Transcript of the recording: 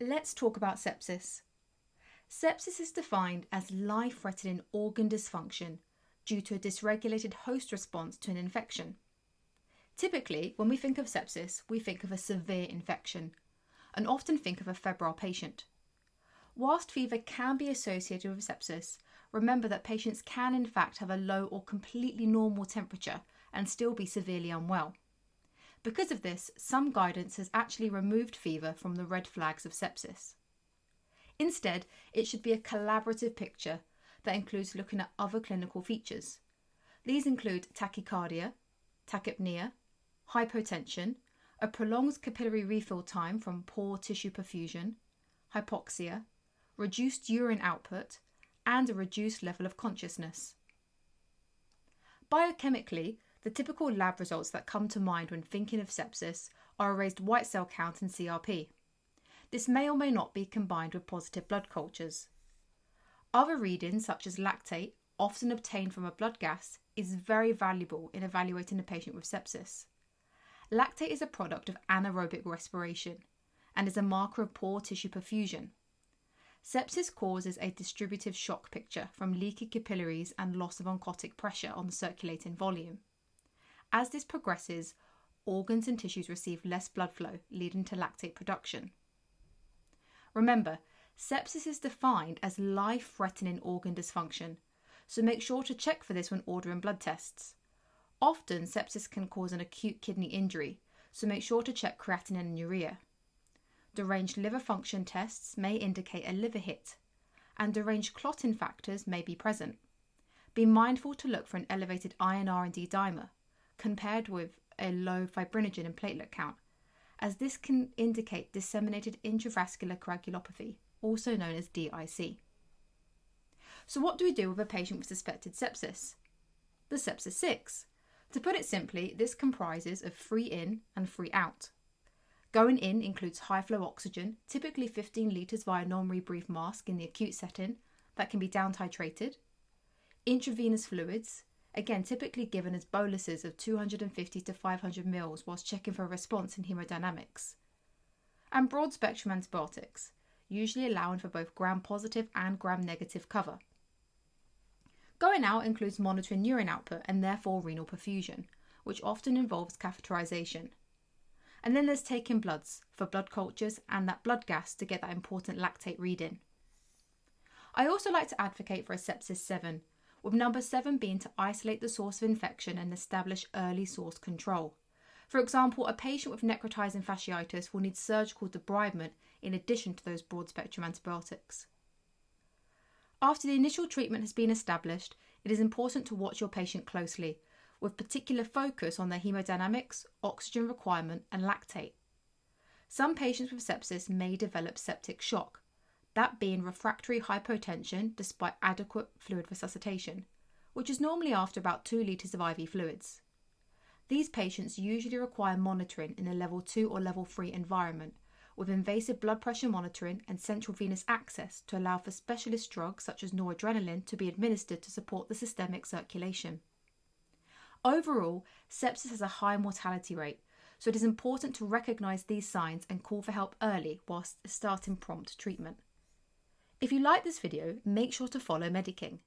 Let's talk about sepsis. Sepsis is defined as life-threatening organ dysfunction due to a dysregulated host response to an infection. Typically, when we think of sepsis, we think of a severe infection and often think of a febrile patient. Whilst fever can be associated with sepsis, remember that patients can in fact have a low or completely normal temperature and still be severely unwell. Because of this, some guidance has actually removed fever from the red flags of sepsis. Instead, it should be a collaborative picture that includes looking at other clinical features. These include tachycardia, tachypnea, hypotension, a prolonged capillary refill time from poor tissue perfusion, hypoxia, reduced urine output, and a reduced level of consciousness. Biochemically, the typical lab results that come to mind when thinking of sepsis are a raised white cell count and CRP. This may or may not be combined with positive blood cultures. Other readings, such as lactate, often obtained from a blood gas, is very valuable in evaluating a patient with sepsis. Lactate is a product of anaerobic respiration and is a marker of poor tissue perfusion. Sepsis causes a distributive shock picture from leaky capillaries and loss of oncotic pressure on the circulating volume. As this progresses, organs and tissues receive less blood flow, leading to lactate production. Remember, sepsis is defined as life-threatening organ dysfunction, so make sure to check for this when ordering blood tests. Often, sepsis can cause an acute kidney injury, so make sure to check creatinine and urea. Deranged liver function tests may indicate a liver hit, and deranged clotting factors may be present. Be mindful to look for an elevated iron R and D dimer, compared with a low fibrinogen and platelet count, as this can indicate disseminated intravascular coagulopathy, also known as DIC. So what do we do with a patient with suspected sepsis? The Sepsis Six. To put it simply, this comprises of free in and free out. Going in includes high flow oxygen, typically 15 litres via non-rebreathe mask in the acute setting, that can be down titrated. Intravenous fluids, again typically given as boluses of 250 to 500 ml whilst checking for a response in hemodynamics. And broad spectrum antibiotics, usually allowing for both gram-positive and gram-negative cover. Going out includes monitoring urine output and therefore renal perfusion, which often involves catheterization. And then there's taking bloods for blood cultures and that blood gas to get that important lactate reading. I also like to advocate for a Sepsis 7, with number 7 being to isolate the source of infection and establish early source control. For example, a patient with necrotizing fasciitis will need surgical debridement in addition to those broad-spectrum antibiotics. After the initial treatment has been established, it is important to watch your patient closely, with particular focus on their hemodynamics, oxygen requirement, and lactate. Some patients with sepsis may develop septic shock, that being refractory hypotension despite adequate fluid resuscitation, which is normally after about 2 litres of IV fluids. These patients usually require monitoring in a level 2 or level 3 environment, with invasive blood pressure monitoring and central venous access to allow for specialist drugs such as noradrenaline to be administered to support the systemic circulation. Overall, sepsis has a high mortality rate, so it is important to recognise these signs and call for help early whilst starting prompt treatment. If you like this video, make sure to follow Mediking.